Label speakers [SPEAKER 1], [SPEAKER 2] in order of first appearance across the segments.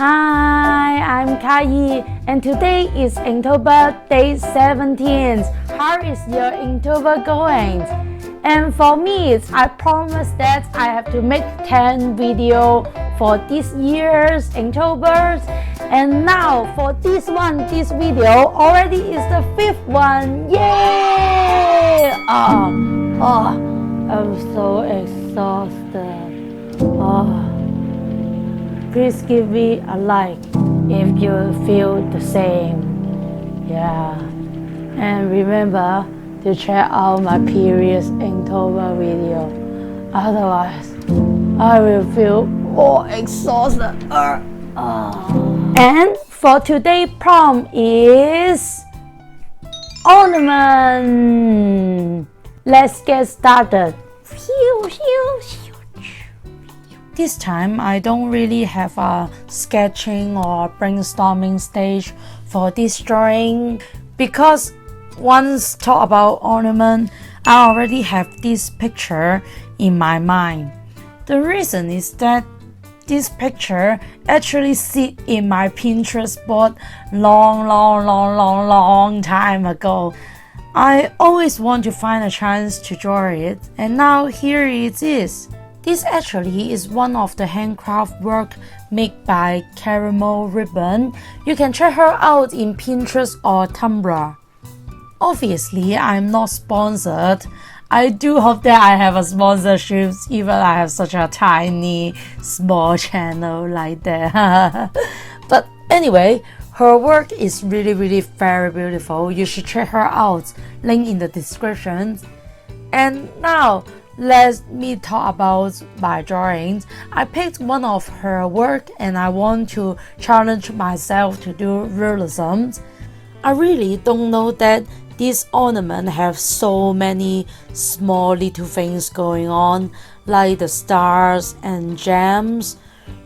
[SPEAKER 1] Hi, I'm Kai, and today is Inktober day 17. How is your Inktober going? And for me, I promise that I have to make 10 videos for this year's Inktober. And now for this video already is the 5th one. Yay! I'm so exhausted. Please give me a like if you feel the same. Yeah. And remember to check out my previous Inktober video. Otherwise, I will feel more exhausted. And for today's prompt is ornament. Let's get started. This time, I don't really have a sketching or brainstorming stage for this drawing because once talk about ornament, I already have this picture in my mind. The reason is that this picture actually sit in my Pinterest board long time ago. I always want to find a chance to draw it, and now here it is. This actually is one of the handcraft work made by Caramel Ribbon. You can check her out in Pinterest or Tumblr. Obviously, I'm not sponsored. I do hope that I have a sponsorship, even I have such a tiny, small channel like that. But anyway, her work is really very beautiful. You should check her out. Link in the description. And now, let me talk about my drawings. I picked one of her work and I want to challenge myself to do realism. I really don't know that this ornament have so many small little things going on, like the stars and gems.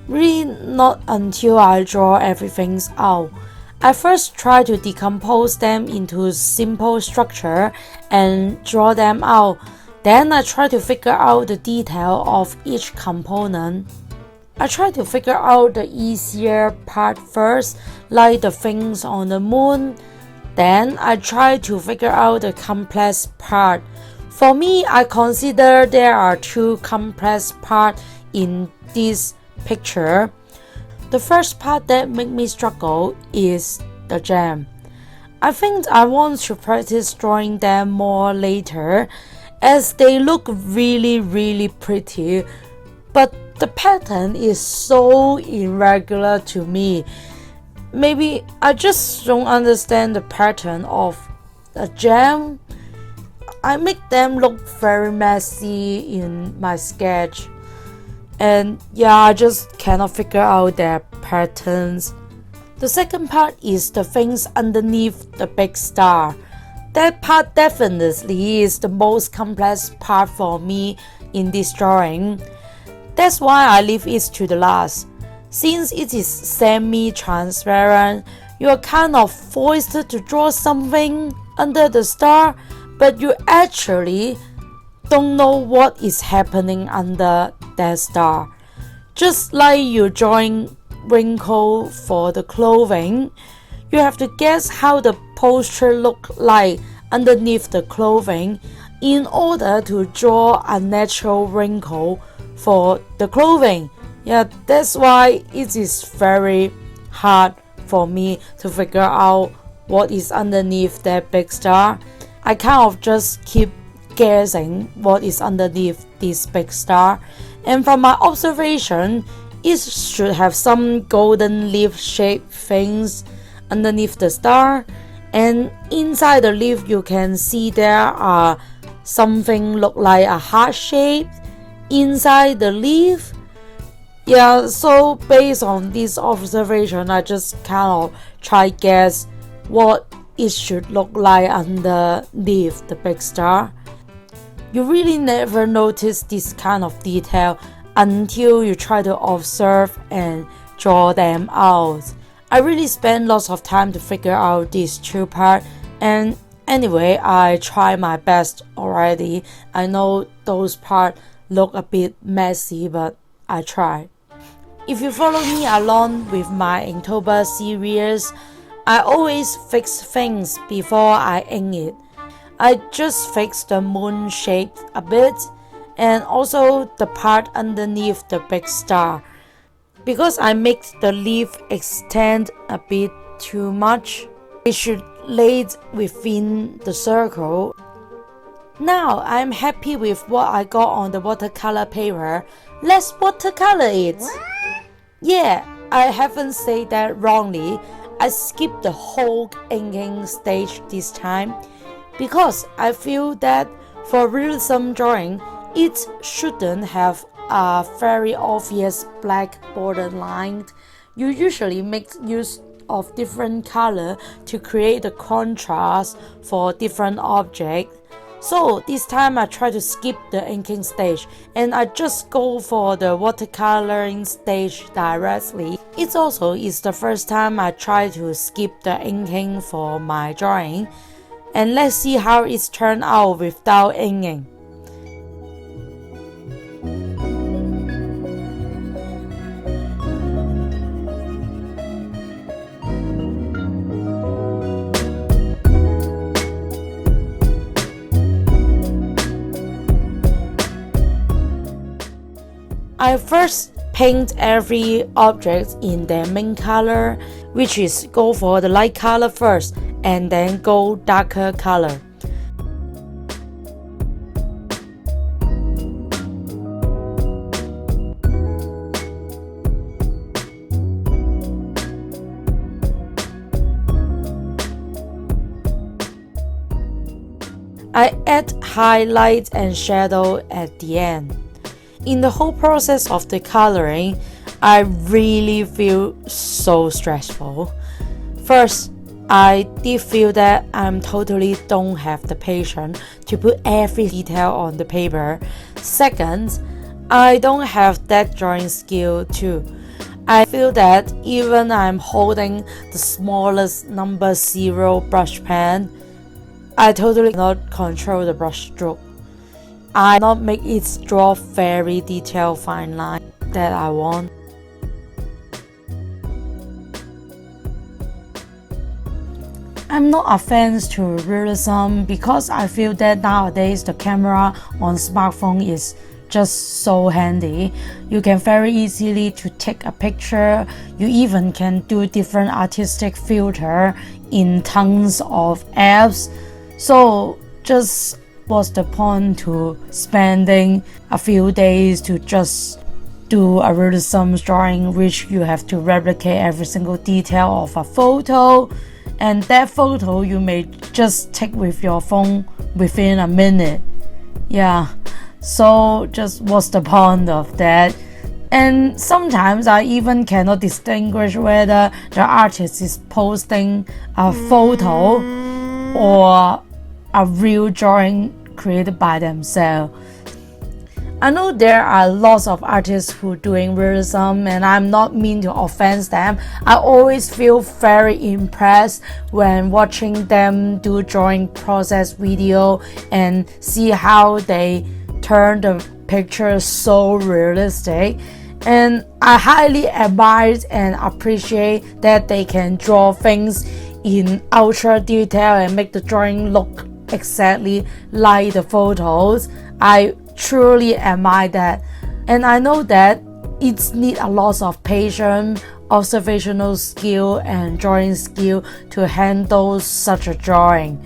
[SPEAKER 1] Really not until I draw everything out. I first try to decompose them into simple structure and draw them out. Then I try to figure out the detail of each component. I try to figure out the easier part first, like the things on the moon. Then I try to figure out the complex part. For me, I consider there are two complex parts in this picture. The first part that makes me struggle is the gem. I think I want to practice drawing them more later, as they look really pretty, but the pattern is so irregular to me. Maybe I just don't understand the pattern of the gem. I make them look very messy in my sketch, and I just cannot figure out their patterns. The second part is the things underneath the big star. That part definitely is the most complex part for me in this drawing. That's why I leave it to the last. Since it is semi-transparent, you are kind of forced to draw something under the star, but you actually don't know what is happening under that star. Just like you're drawing wrinkle for the clothing, you have to guess how the posture look like underneath the clothing in order to draw a natural wrinkle for the clothing. That's why it is very hard for me to figure out what is underneath that big star. I kind of just keep guessing what is underneath this big star, and from my observation, it should have some golden leaf-shaped things underneath the star, and inside the leaf you can see there are something look like a heart shape inside the leaf. So based on this observation, I just kind of try guess what it should look like underneath the big star. You really never notice this kind of detail until you try to observe and draw them out. I really spend lots of time to figure out these two parts, and anyway, I try my best already. I know those parts look a bit messy, but I try. If you follow me along with my Inktober series, I always fix things before I ink it. I just fix the moon shape a bit and also the part underneath the big star. Because I make the leaf extend a bit too much, it should lay within the circle. Now I'm happy with what I got on the watercolor paper. Let's watercolor it. Yeah, I haven't said that wrongly. I skipped the whole inking stage this time because I feel that for realism drawing, it shouldn't have a very obvious black border line. You usually make use of different color to create the contrast for different objects. So this time I try to skip the inking stage and I just go for the watercoloring stage directly. It also is the first time I try to skip the inking for my drawing. And let's see how it's turned out without inking. I first paint every object in their main color, which is go for the light color first and then go darker color. I add highlight and shadow at the end. In the whole process of the coloring, I really feel so stressful. First, I did feel that I totally don't have the patience to put every detail on the paper. Second, I don't have that drawing skill too. I feel that even I'm holding the smallest number 0 brush pen, I totally cannot control the brush stroke. I not make it draw very detailed fine line that I want. I'm not a fan to realism because I feel that nowadays the camera on smartphone is just so handy. You can very easily to take a picture. You even can do different artistic filter in tons of apps. So just what's the point to spending a few days to just do a realism drawing which you have to replicate every single detail of a photo, and that photo you may just take with your phone within a minute. Yeah, so just what's the point of that? And sometimes I even cannot distinguish whether the artist is posting a photo or a real drawing created by themselves. I know there are lots of artists who are doing realism and I'm not mean to offend them. I always feel very impressed when watching them do drawing process video and see how they turn the picture so realistic. And I highly admire and appreciate that they can draw things in ultra detail and make the drawing look exactly like the photos. I truly admire that, and I know that it needs a lot of patience, observational skill and drawing skill to handle such a drawing.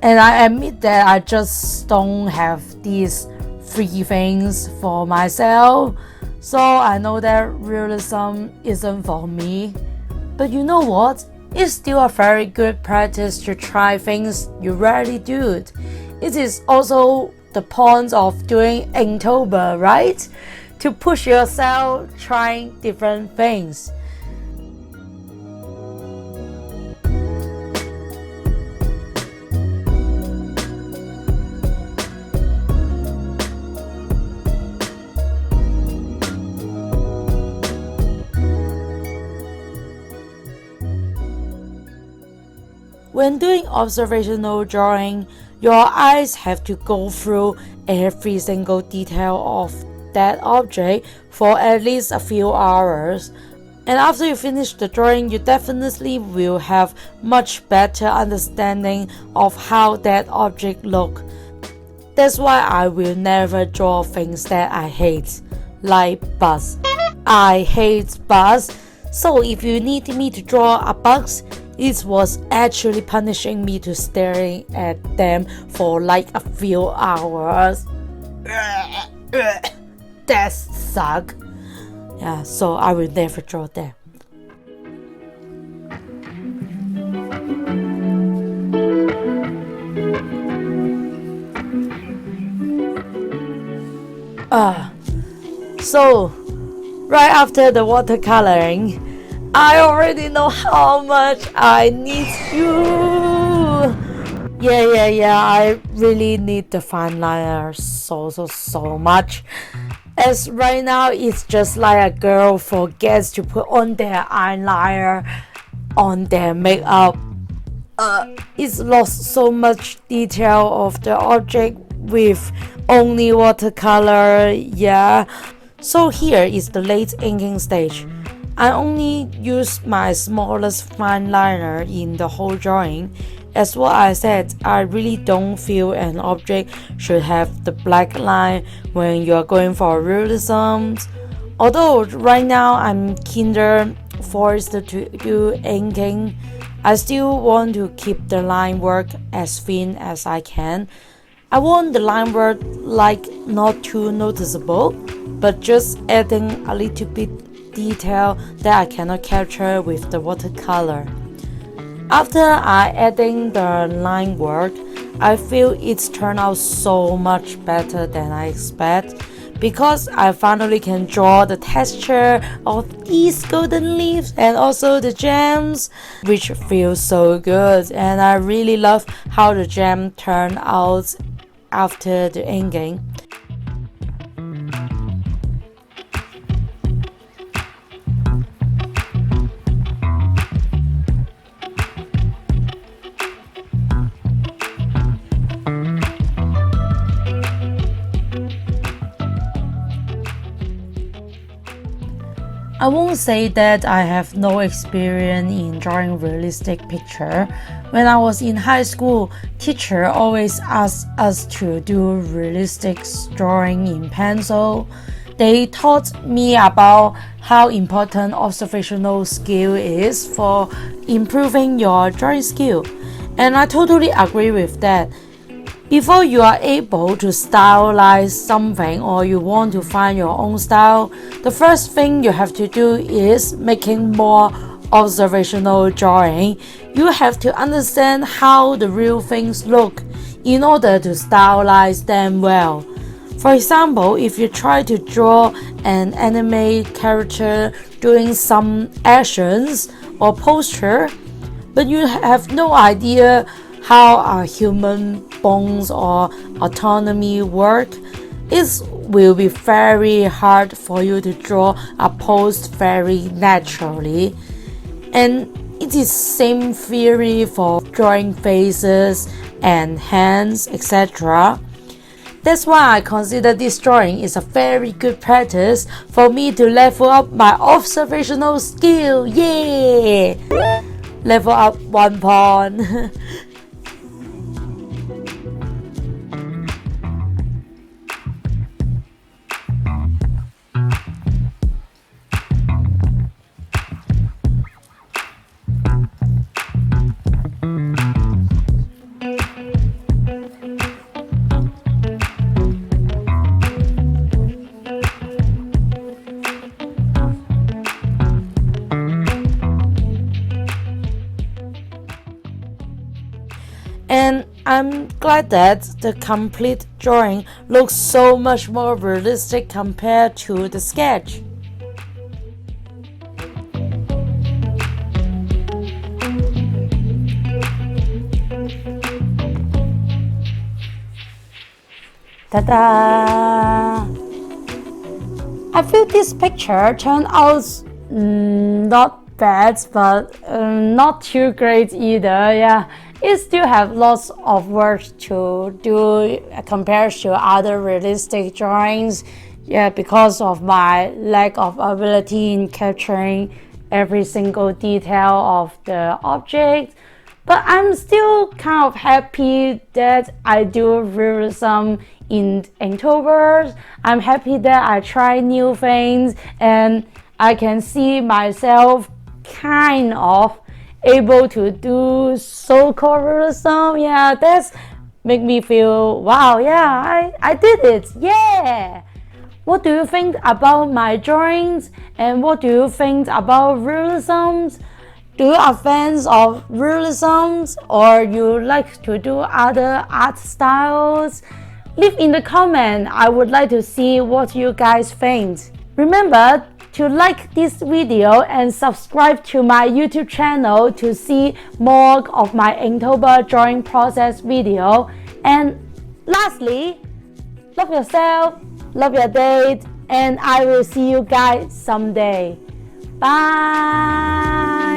[SPEAKER 1] And I admit that I just don't have these three things for myself, so I know that realism isn't for me. But you know what? It's still a very good practice to try things you rarely do. It is also the point of doing Inktober, right? To push yourself trying different things. When doing observational drawing, your eyes have to go through every single detail of that object for at least a few hours. And after you finish the drawing, you definitely will have much better understanding of how that object looks. That's why I will never draw things that I hate, like bugs. I hate bugs, so if you need me to draw a bug, it was actually punishing me to staring at them for like a few hours. That sucks. Yeah, so I will never draw them. So right after the watercoloring, I already know how much I need you. Yeah, I really need the fine liner so much. As right now, it's just like a girl forgets to put on their eyeliner on their makeup. It's lost so much detail of the object with only watercolor. Yeah. So here is the late inking stage. I only use my smallest fine liner in the whole drawing. As what I said, I really don't feel an object should have the black line when you're going for realism. Although right now I'm kinda forced to do inking, I still want to keep the line work as thin as I can. I want the line work like not too noticeable, but just adding a little bit detail that I cannot capture with the watercolor. After I adding the line work, I feel it's turned out so much better than I expect, because I finally can draw the texture of these golden leaves and also the gems, which feels so good. And I really love how the gem turned out after the inking. I won't say that I have no experience in drawing realistic picture. When I was in high school, teacher always asked us to do realistic drawing in pencil. They taught me about how important observational skill is for improving your drawing skill. And I totally agree with that. Before you are able to stylize something or you want to find your own style, the first thing you have to do is making more observational drawing. You have to understand how the real things look in order to stylize them well. For example, if you try to draw an anime character doing some actions or posture, but you have no idea how our human bones or autonomy work, it will be very hard for you to draw a pose very naturally. And it is same theory for drawing faces and hands, etc. That's why I consider this drawing is a very good practice for me to level up my observational skill. Yeah! Level up 1 point. And I'm glad that the complete drawing looks so much more realistic compared to the sketch. Ta-da! I feel this picture turned out not bad, but not too great either. Yeah, it still have lots of work to do compared to other realistic drawings. Yeah, because of my lack of ability in capturing every single detail of the object. But I'm still kind of happy that I do realism in Inktober. I'm happy that I try new things and I can see myself kind of able to do so-called realism. Yeah, that's make me feel wow, yeah, I did it. Yeah. What do you think about my drawings and what do you think about realisms? Do you are fans of realisms or you like to do other art styles? Leave in the comment. I would like to see what you guys think. Remember to like this video and subscribe to my YouTube channel to see more of my Inktober drawing process video. And lastly, love yourself, love your date, and I will see you guys someday. Bye!